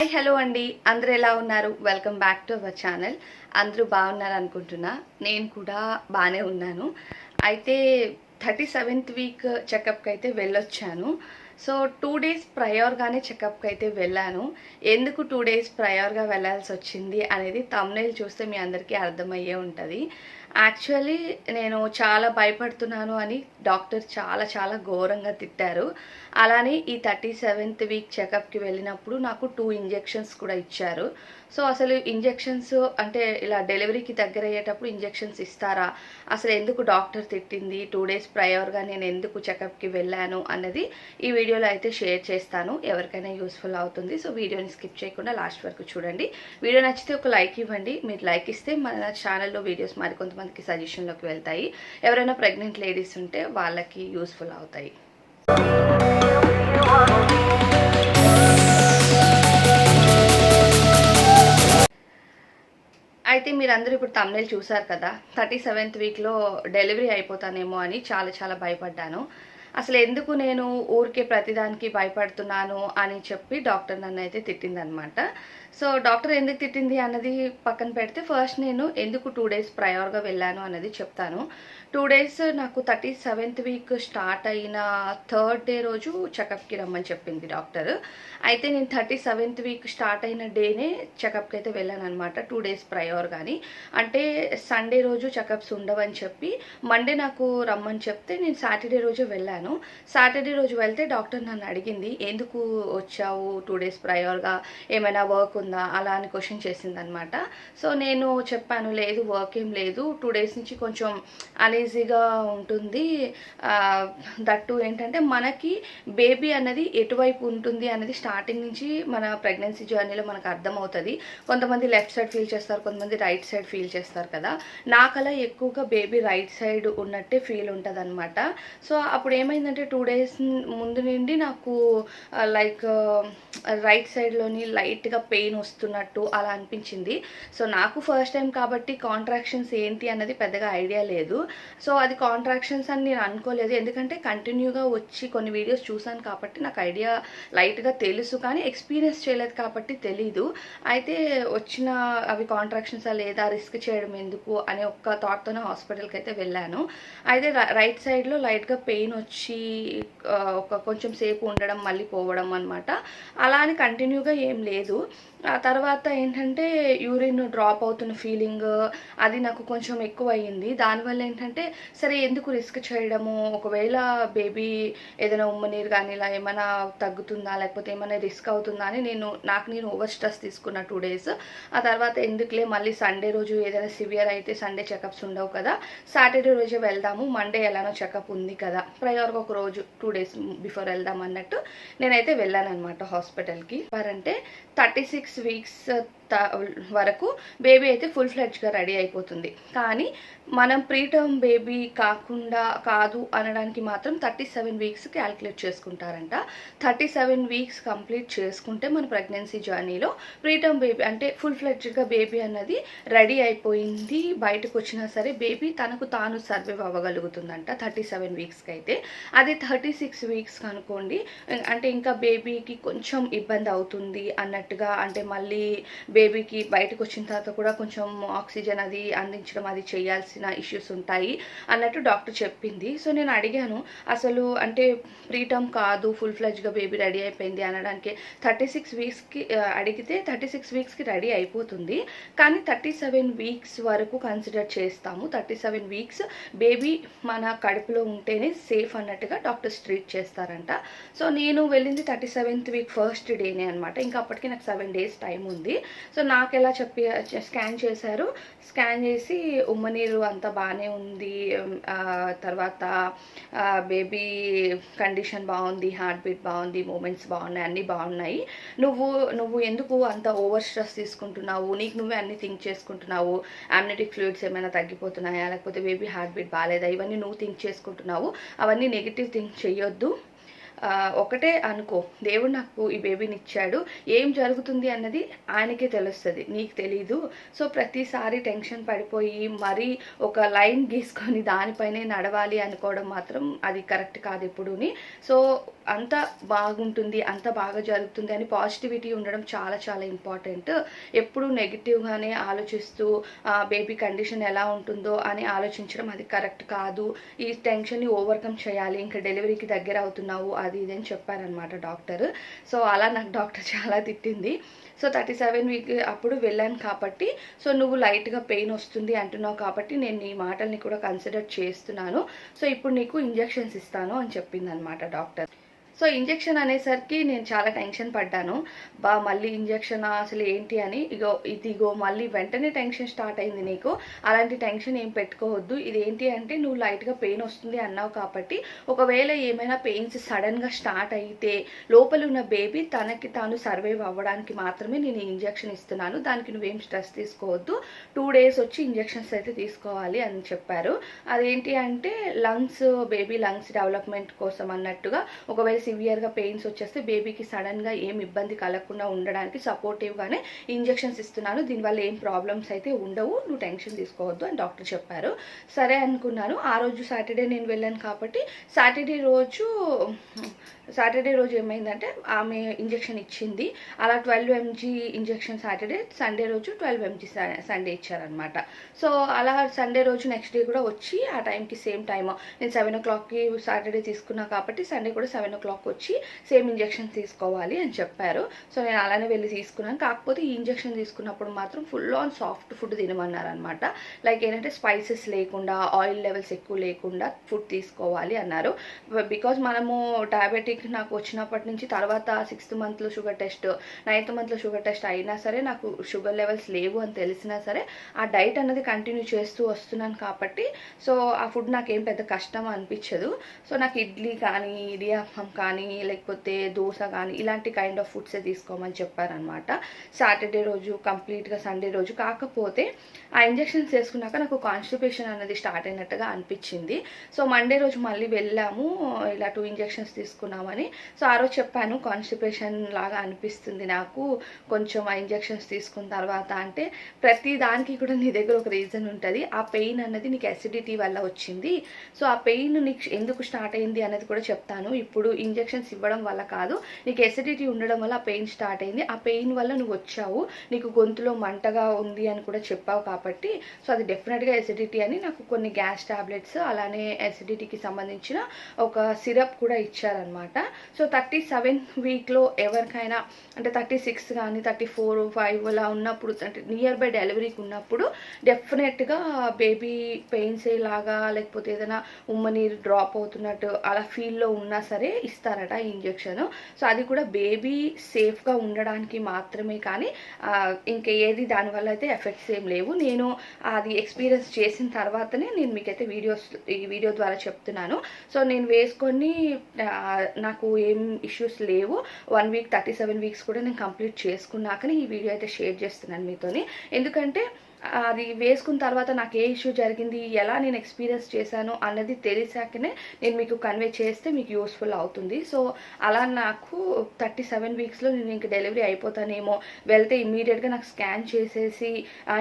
Hi hello అండి, అందరూ ఎలా ఉన్నారు? Welcome back to our channel. అందరూ బాగున్నారు అనుకుంటున్నా. నేను కూడా బాగానే ఉన్నాను. అయితే 37th వీక్ చెకప్కి అయితే వెళ్ళొచ్చాను. సో 2 డేస్ ప్రయర్గానే చెకప్కి అయితే వెళ్ళాను. ఎందుకు 2 డేస్ ప్రయర్గా వెళ్ళాల్సి వచ్చింది అనేది థంబ్నెయిల్ చూస్తే మీ అందరికీ అర్థమయ్యే ఉంటుంది. యాక్చువల్లీ నేను చాలా భయపడుతున్నాను అని డాక్టర్ చాలా ఘోరంగా తిట్టారు. అలానే ఈ 37th వీక్ చెకప్కి వెళ్ళినప్పుడు నాకు 2 ఇంజెక్షన్స్ కూడా ఇచ్చారు. సో అసలు ఇంజెక్షన్స్ అంటే ఇలా డెలివరీకి దగ్గర అయ్యేటప్పుడు ఇంజెక్షన్స్ ఇస్తారా, అసలు ఎందుకు డాక్టర్ తిట్టింది, 2 డేస్ ప్రయర్గా నేను ఎందుకు చెకప్కి వెళ్ళాను అన్నది ఈ వీడియోలో అయితే షేర్ చేస్తాను. ఎవరికైనా యూస్ఫుల్ అవుతుంది. సో వీడియోని స్కిప్ చేయకుండా లాస్ట్ వరకు చూడండి. వీడియో నచ్చితే ఒక లైక్ ఇవ్వండి. మీరు లైక్ ఇస్తే మన ఛానల్లో వీడియోస్ మరికొంతమందికి సజెషన్లోకి వెళ్తాయి. ఎవరైనా ప్రెగ్నెంట్ లేడీస్ ఉంటే వాళ్ళకి యూస్ఫుల్ అవుతాయి. అయితే మీరందరూ ఇప్పుడు థంబ్నెయిల్ చూసారు కదా, 37th వీక్లో డెలివరీ అయిపోతానేమో అని చాలా భయపడ్డాను. అసలు ఎందుకు నేను ఊరికే ప్రతిదానికి భయపడుతున్నాను అని చెప్పి డాక్టర్ నన్ను అయితే తిట్టిందనమాట. సో డాక్టర్ ఎందుకు తిట్టింది అన్నది పక్కన పెడితే ఫస్ట్ నేను ఎందుకు 2 డేస్ ప్రయర్గా వెళ్ళాను అన్నది చెప్తాను. 2 డేస్ నాకు 37th వీక్ స్టార్ట్ అయిన 3rd డే రోజు చెకప్కి రమ్మని చెప్పింది డాక్టర్. అయితే నేను 37th వీక్ స్టార్ట్ అయిన డేనే చెకప్కి అయితే వెళ్ళాను అనమాట. 2 డేస్ ప్రయర్గాని, అంటే సండే రోజు చెకప్స్ ఉండవని చెప్పి మండే నాకు రమ్మని చెప్తే నేను సాటర్డే రోజు వెళ్ళాను. సాటర్డే రోజు వెళ్తే డాక్టర్ నన్ను అడిగింది, ఎందుకు వచ్చావు 2 డేస్ ప్రయర్గా, ఏమైనా వర్క్ ఉందా అలా అని క్వశ్చన్ చేసిందనమాట. సో నేను చెప్పాను, లేదు వర్క్ ఏం లేదు, 2 డేస్ నుంచి కొంచెం అనీజీగా ఉంటుంది. దట్టు ఏంటంటే మనకి బేబీ అన్నది ఎటువైపు ఉంటుంది అనేది స్టార్టింగ్ నుంచి మన ప్రెగ్నెన్సీ జర్నీలో మనకు అర్థమవుతుంది. కొంతమంది లెఫ్ట్ సైడ్ ఫీల్ చేస్తారు, కొంతమంది రైట్ సైడ్ ఫీల్ చేస్తారు కదా. నాకలా ఎక్కువగా బేబీ రైట్ సైడ్ ఉన్నట్టే ఫీల్ ఉంటుంది అనమాట. సో అప్పుడు ఏమైందంటే 2 డేస్ ముందు నుండి నాకు లైక్ రైట్ సైడ్లోని లైట్గా పెయిన్ వస్తున్నట్టు అలా అనిపించింది. సో నాకు ఫస్ట్ టైం కాబట్టి కాంట్రాక్షన్స్ ఏంటి అన్నది పెద్దగా ఐడియా లేదు. సో అది కాంట్రాక్షన్స్ అని నేను అనుకోలేదు, ఎందుకంటే కంటిన్యూగా వచ్చి కొన్ని వీడియోస్ చూసాను కాబట్టి నాకు ఐడియా లైట్గా తెలుసు, కానీ ఎక్స్పీరియన్స్ చేయలేదు కాబట్టి తెలీదు. అయితే వచ్చిన అవి కాంట్రాక్షన్సా లేదా, రిస్క్ చేయడం ఎందుకు అనే ఒక్క థాట్తోనే హాస్పిటల్కి అయితే వెళ్ళాను. అయితే రైట్ సైడ్లో లైట్గా పెయిన్ వచ్చి కొంచెం సేపు ఉండడం మళ్ళీ పోవడం అనమాట. అలా అని కంటిన్యూగా ఏం లేదు. ఆ తర్వాత ఏంటంటే యూరిన్ డ్రాప్ అవుతున్న ఫీలింగ్ అది నాకు కొంచెం ఎక్కువ అయ్యింది. దానివల్ల ఏంటంటే సరే ఎందుకు రిస్క్ చేయడము, ఒకవేళ బేబీ ఏదైనా ఉమ్మనీరు కానీ ఇలా ఏమైనా తగ్గుతుందా లేకపోతే ఏమైనా రిస్క్ అవుతుందా అని నేను ఓవర్ స్ట్రెస్ తీసుకున్న 2 డేస్. ఆ తర్వాత ఎందుకులే మళ్ళీ సండే రోజు ఏదైనా సివియర్ అయితే సండే చెకప్స్ ఉండవు కదా, సాటర్డే రోజే వెళ్దాము, మండే ఎలానో చెకప్ ఉంది కదా, ప్రయర్గా ఒక రోజు 2 డేస్ బిఫోర్ వెళ్దాం అన్నట్టు నేనైతే వెళ్ళాను అనమాట హాస్పిటల్కి. అంటే 36 వీక్స్ వరకు బేబీ అయితే ఫుల్ ఫ్లెడ్జ్గా రెడీ అయిపోతుంది. కానీ మనం ప్రీటర్మ్ బేబీ కాదు అనడానికి మాత్రం 37 వీక్స్ క్యాల్కులేట్ చేసుకుంటారంట. 37 వీక్స్ కంప్లీట్ చేసుకుంటే మన ప్రెగ్నెన్సీ జర్నీలో ప్రీటర్మ్ బేబీ అంటే ఫుల్ ఫ్లెడ్జ్గా బేబీ అన్నది రెడీ అయిపోయింది, బయటకు వచ్చినా సరే బేబీ తనకు తాను సర్వైవ్ అవ్వగలుగుతుందంట 37 వీక్స్కి అయితే. అది 36 వీక్స్ అనుకోండి, అంటే ఇంకా బేబీకి కొంచెం ఇబ్బంది అవుతుంది అన్నట్టుగా, అంటే మళ్ళీ బేబీకి బయటకు వచ్చిన తర్వాత కూడా కొంచెం ఆక్సిజన్ అది అందించడం అది చేయాల్సిన ఇష్యూస్ ఉంటాయి అన్నట్టు డాక్టర్ చెప్పింది. సో నేను అడిగాను, అసలు అంటే ప్రీటర్మ్ కాదు ఫుల్ ఫ్లెడ్జ్గా బేబీ రెడీ అయిపోయింది అనడానికి 36 వీక్స్కి అడిగితే 36 వీక్స్కి రెడీ అయిపోతుంది, కానీ 37 వీక్స్ వరకు కన్సిడర్ చేస్తాము. 37 వీక్స్ బేబీ మన కడుపులో ఉంటేనే సేఫ్ అన్నట్టుగా డాక్టర్స్ ట్రీట్ చేస్తారంట. సో నేను వెళ్ళింది 37th వీక్ ఫస్ట్ డేనే అనమాట. ఇంకా అప్పటికి నాకు 7 డేస్ టైం ఉంది. సో నాకు ఎలా స్కాన్ చేశారు, స్కాన్ చేసి ఉమ్మనీరు అంతా బాగానే ఉంది, తర్వాత బేబీ కండిషన్ బాగుంది, హార్ట్ బీట్ బాగుంది, మూమెంట్స్ బాగున్నాయి, అన్నీ బాగున్నాయి, నువ్వు ఎందుకు అంత ఓవర్ స్ట్రెస్ తీసుకుంటున్నావు, నీకు నువ్వే అన్నీ థింక్ చేసుకుంటున్నావు, అమ్నెటిక్ ఫ్లూయిడ్స్ ఏమైనా తగ్గిపోతున్నాయా లేకపోతే బేబీ హార్ట్ బీట్ బాగాలేదా, ఇవన్నీ నువ్వు థింక్ చేసుకుంటున్నావు, అవన్నీ నెగిటివ్ థింక్ చేయొద్దు, ఒకటే అనుకో, దేవుడు నాకు ఈ బేబీని ఇచ్చాడు, ఏం జరుగుతుంది అన్నది ఆయనకే తెలుస్తుంది, నీకు తెలీదు. సో ప్రతిసారి టెన్షన్ పడిపోయి మరీ ఒక లైన్ గీసుకొని దానిపైనే నడవాలి అనుకోవడం మాత్రం అది కరెక్ట్ కాదు ఎప్పుడూని. సో అంత బాగుంటుంది, అంత బాగా జరుగుతుంది అని పాజిటివిటీ ఉండడం చాలా చాలా ఇంపార్టెంట్. ఎప్పుడు నెగిటివ్గానే ఆలోచిస్తూ బేబీ కండిషన్ ఎలా ఉంటుందో అని ఆలోచించడం అది కరెక్ట్ కాదు. ఈ టెన్షన్ని ఓవర్కమ్ చేయాలి, ఇంకా డెలివరీకి దగ్గర అవుతున్నావు అది ఇది అని చెప్పారనమాట డాక్టర్. సో అలా నాకు డాక్టర్ చాలా తిట్టింది. సో 37 వీక్ అప్పుడు వెళ్ళాను కాబట్టి, సో నువ్వు లైట్గా పెయిన్ వస్తుంది అంటున్నావు కాబట్టి నేను నీ మాటల్ని కూడా కన్సిడర్ చేస్తున్నాను. సో ఇప్పుడు నీకు ఇంజెక్షన్స్ ఇస్తాను అని చెప్పింది అనమాట డాక్టర్. సో ఇంజెక్షన్ అనేసరికి నేను చాలా టెన్షన్ పడ్డాను. మళ్ళీ ఇంజెక్షన్ అసలు ఏంటి అని. ఇదిగో మళ్ళీ వెంటనే టెన్షన్ స్టార్ట్ అయింది నీకు. అలాంటి టెన్షన్ ఏం పెట్టుకోవద్దు. ఇదేంటి అంటే నువ్వు లైట్గా పెయిన్ వస్తుంది అన్నావు కాబట్టి, ఒకవేళ ఏమైనా పెయిన్స్ సడన్గా స్టార్ట్ అయితే లోపల ఉన్న బేబీ తనకి తాను సర్వైవ్ అవ్వడానికి మాత్రమే నేను ఇంజెక్షన్ ఇస్తున్నాను, దానికి నువ్వేం స్ట్రెస్ తీసుకోవద్దు, 2 days వచ్చి ఇంజెక్షన్స్ అయితే తీసుకోవాలి అని చెప్పారు. అదేంటి అంటే బేబీ లంగ్స్ డెవలప్మెంట్ కోసం అన్నట్టుగా. ఒకవేళ సివియర్గా పెయిన్స్ వచ్చేస్తే బేబీకి సడన్గా ఏం ఇబ్బంది కలగకుండా ఉండడానికి సపోర్టివ్గానే ఇంజెక్షన్స్ ఇస్తున్నాను, దీనివల్ల ఏం ప్రాబ్లమ్స్ అయితే ఉండవు, నువ్వు టెన్షన్ తీసుకోవద్దు అని డాక్టర్ చెప్పారు. సరే అనుకున్నాను. ఆ రోజు సాటర్డే నేను వెళ్ళాను కాబట్టి సాటర్డే రోజు ఏమైందంటే ఆమె ఇంజెక్షన్ ఇచ్చింది. అలా 12 mg ఇంజెక్షన్ సాటర్డే, సండే రోజు 12 mg సండే ఇచ్చారనమాట. సో అలా సండే రోజు నెక్స్ట్ డే కూడా వచ్చి ఆ టైంకి సేమ్ టైమ్ నేను 7 o'clockకి సాటర్డే తీసుకున్నా కాబట్టి సండే కూడా 7 o'clock వచ్చి సేమ్ ఇంజెక్షన్ తీసుకోవాలి అని చెప్పారు. సో నేను అలానే వెళ్ళి తీసుకున్నాను. కాకపోతే ఈ ఇంజెక్షన్ తీసుకున్నప్పుడు మాత్రం ఫుల్ ఆన్ సాఫ్ట్ ఫుడ్ తినమన్నారనమాట. లైక్ ఏంటంటే స్పైసెస్ లేకుండా, ఆయిల్ లెవెల్స్ ఎక్కువ లేకుండా ఫుడ్ తీసుకోవాలి అన్నారు. బికాజ్ మనము డయాబెటిక్ నాకు వచ్చినప్పటి నుంచి తర్వాత 6th monthలో షుగర్ టెస్ట్, 9th monthలో షుగర్ టెస్ట్ అయినా సరే నాకు షుగర్ లెవెల్స్ లేవు అని తెలిసినా సరే ఆ డైట్ అన్నది కంటిన్యూ చేస్తూ వస్తున్నాను కాబట్టి, సో ఆ ఫుడ్ నాకేం పెద్ద కష్టం అనిపించదు. సో నాకు ఇడ్లీ కానీ, ఇడియాప్పం కానీ, లేకపోతే దోశ కానీ ఇలాంటి కైండ్ ఆఫ్ ఫుడ్సే తీసుకోమని చెప్పారనమాట సాటర్డే రోజు, కంప్లీట్గా సండే రోజు. కాకపోతే ఆ ఇంజెక్షన్స్ వేసుకున్నాక నాకు కాన్స్టిపేషన్ అనేది స్టార్ట్ అయినట్టుగా అనిపించింది. సో మండే రోజు మళ్ళీ వెళ్ళాము, ఇలా 2 ఇంజెక్షన్స్ తీసుకున్నామని. సో ఆ రోజు చెప్పాను కాన్స్టిపేషన్ లాగా అనిపిస్తుంది నాకు కొంచెం ఆ ఇంజెక్షన్స్ తీసుకున్న తర్వాత. అంటే ప్రతి దానికి కూడా నీ దగ్గర ఒక రీజన్ ఉంటుంది. ఆ పెయిన్ అన్నది నీకు అసిడిటీ వల్ల వచ్చింది. సో ఆ పెయిన్ నీకు ఎందుకు స్టార్ట్ అయింది అనేది కూడా చెప్తాను. ఇప్పుడు ఇంజెక్షన్స్ ఇవ్వడం వల్ల కాదు, నీకు అసిడిటీ ఉండడం వల్ల ఆ పెయిన్ స్టార్ట్ అయింది. ఆ పెయిన్ వల్ల నువ్వు వచ్చావు, నీకు గొంతులో మంటగా ఉంది అని కూడా చెప్పావు కాబట్టి, సో అది డెఫినెట్గా అసిడిటీ అని నాకు కొన్ని గ్యాస్ టాబ్లెట్స్, అలానే అసిడిటీకి సంబంధించిన ఒక సిరప్ కూడా ఇచ్చారనమాట. సో 37 వీక్లో ఎవరికైనా అంటే 36 కానీ 34, 5 అలా ఉన్నప్పుడు, అంటే నియర్ బై డెలివరీకి ఉన్నప్పుడు డెఫినెట్గా బేబీ పెయిన్స్ లాగా లేకపోతే ఏదైనా ఉమ్మనీరు డ్రాప్ అవుతున్నట్టు అలా ఫీల్లో ఉన్నా సరే ఇస్తారట ఈ ఇంజెక్షన్. సో అది కూడా బేబీ సేఫ్గా ఉండడానికి మాత్రమే, కానీ ఇంకా ఏది దానివల్ల అయితే ఎఫెక్ట్స్ ఏం లేవు. నేను అది ఎక్స్పీరియన్స్ చేసిన తర్వాతనే నేను మీకైతే ఈ వీడియో ద్వారా చెప్తున్నాను. సో నేను వేసుకొని నాకు ఏం ఇష్యూస్ లేవు. 1 week 37 weeks కూడా నేను కంప్లీట్ చేసుకున్నాకనే ఈ వీడియో అయితే షేర్ చేస్తున్నాను మీతోని. ఎందుకంటే అది వేసుకున్న తర్వాత నాకు ఏ ఇష్యూ జరిగింది, ఎలా నేను ఎక్స్పీరియన్స్ చేశాను అన్నది తెలిసాకనే నేను మీకు కన్వే చేస్తే మీకు యూస్ఫుల్ అవుతుంది. సో అలా నాకు 37 వీక్స్లో నేను ఇంక డెలివరీ అయిపోతానేమో, వెళ్తే ఇమ్మీడియట్గా నాకు స్కాన్ చేసేసి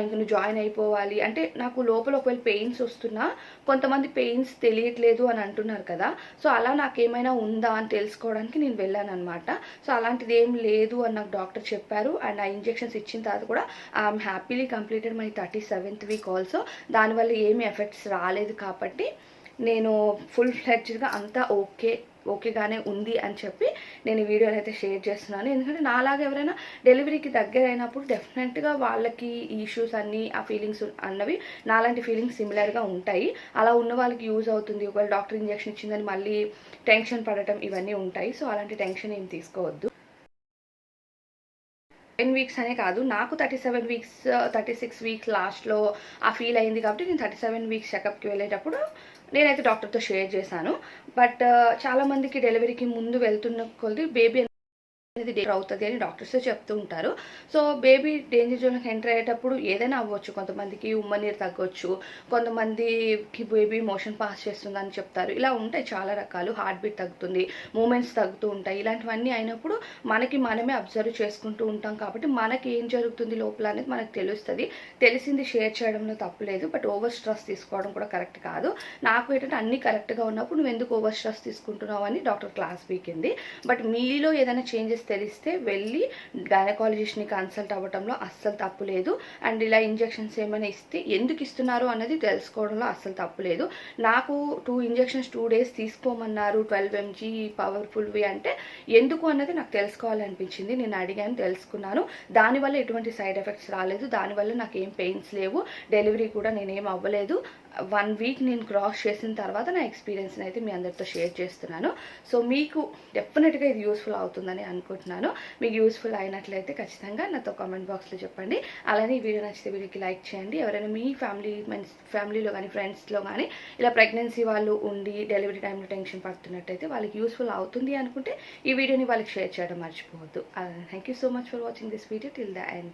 ఇంక నువ్వు జాయిన్ అయిపోవాలి అంటే, నాకు లోపల ఒకవేళ పెయిన్స్ వస్తున్నా కొంతమంది పెయిన్స్ తెలియట్లేదు అని అంటున్నారు కదా, సో అలా నాకేమైనా ఉందా అని తెలుసుకోవడానికి నేను వెళ్ళాను అనమాట. సో అలాంటిది ఏం లేదు అని నాకు డాక్టర్ చెప్పారు. అండ్ ఆ ఇంజెక్షన్స్ ఇచ్చిన తర్వాత కూడా I'm happily completed my 37th week also. దానివల్ల ఏమి ఎఫెక్ట్స్ రాలేదు కాబట్టి నేను ఫుల్ ఫ్లెడ్జ్డ్గా అంతా ఓకేగానే ఉంది అని చెప్పి నేను ఈ వీడియోని అయితే షేర్ చేస్తున్నాను. ఎందుకంటే నాలాగా ఎవరైనా డెలివరీకి దగ్గర అయినప్పుడు డెఫినెట్గా వాళ్ళకి ఈ ఇష్యూస్ అన్నీ, ఆ ఫీలింగ్స్ అన్నవి నాలాంటి ఫీలింగ్స్ సిమిలర్గా ఉంటాయి. అలా ఉన్న వాళ్ళకి యూజ్ అవుతుంది. ఒకవేళ డాక్టర్ ఇంజెక్షన్ ఇచ్చిందని మళ్ళీ టెన్షన్ పడటం ఇవన్నీ ఉంటాయి. సో అలాంటి టెన్షన్ ఏం తీసుకోవద్దు. 10 weeks అనే కాదు, నాకు 37 weeks 36 weeks లాస్ట్లో ఆ ఫీల్ అయింది కాబట్టి నేను 37 weeks చెకప్కి వెళ్ళేటప్పుడు నేనైతే డాక్టర్తో షేర్ చేశాను. బట్ చాలామందికి డెలివరీకి ముందు వెళ్తున్న కొద్ది బేబీ అనేది డేంజర్ అవుతుంది అని డాక్టర్స్ చెప్తూ ఉంటారు. సో బేబీ డేంజర్ జోన్కి ఎంటర్ అయ్యేటప్పుడు ఏదైనా అవ్వచ్చు. కొంతమందికి ఉమ్మనీరు తగ్గొచ్చు, కొంతమందికి బేబీ మోషన్ పాస్ చేస్తుందని చెప్తారు. ఇలా ఉంటాయి చాలా రకాలు. హార్ట్ బీట్ తగ్గుతుంది, మూమెంట్స్ తగ్గుతూ ఉంటాయి. ఇలాంటివన్నీ అయినప్పుడు మనమే అబ్జర్వ్ చేసుకుంటూ ఉంటాం కాబట్టి మనకి ఏం జరుగుతుంది లోపల అనేది మనకు తెలుస్తుంది. తెలిసింది షేర్ చేయడంలో తప్పులేదు, బట్ ఓవర్ స్ట్రెస్ తీసుకోవడం కూడా కరెక్ట్ కాదు. నాకు ఏంటంటే అన్నీ కరెక్ట్గా ఉన్నప్పుడు నువ్వు ఎందుకు ఓవర్ స్ట్రెస్ తీసుకుంటున్నావు అని డాక్టర్ క్లాస్ పీకింది. బట్ మీలో ఏదైనా చేంజెస్ తెలిస్తే వెళ్ళి గైనకాలజిస్ట్ని కన్సల్ట్ అవ్వడంలో అస్సలు తప్పు లేదు. అండ్ ఇలా ఇంజెక్షన్స్ ఏమైనా ఇస్తే ఎందుకు ఇస్తున్నారు అన్నది తెలుసుకోవడంలో అస్సలు తప్పు లేదు. నాకు 2 ఇంజెక్షన్స్ 2 days తీసుకోమన్నారు, 12 mg పవర్ఫుల్వి అంటే ఎందుకు అన్నది నాకు తెలుసుకోవాలనిపించింది. నేను అడిగాను, తెలుసుకున్నాను. దానివల్ల ఎటువంటి సైడ్ ఎఫెక్ట్స్ రాలేదు, దానివల్ల నాకు ఏం పెయిన్స్ లేవు, డెలివరీ కూడా నేనేం అవ్వలేదు. 1 week నేను క్రాస్ చేసిన తర్వాత నా ఎక్స్పీరియన్స్ని అయితే మీ అందరితో షేర్ చేస్తున్నాను. సో మీకు డెఫినెట్గా ఇది యూస్ఫుల్ అవుతుందని అనుకుంటున్నాను. మీకు యూస్ఫుల్ అయినట్లయితే ఖచ్చితంగా నాతో కామెంట్ బాక్స్లో చెప్పండి. అలానే ఈ వీడియో నచ్చితే వీడియోకి లైక్ చేయండి. ఎవరైనా మీ ఫ్యామిలీలో కానీ ఫ్రెండ్స్లో కానీ ఇలా ప్రెగ్నెన్సీ వాళ్ళు ఉండి డెలివరీ టైంలో టెన్షన్ పడుతున్నట్టయితే వాళ్ళకి యూస్ఫుల్ అవుతుంది అనుకుంటే ఈ వీడియోని వాళ్ళకి షేర్ చేయడం మర్చిపోవద్దు. Thank you so much for watching this video till the end.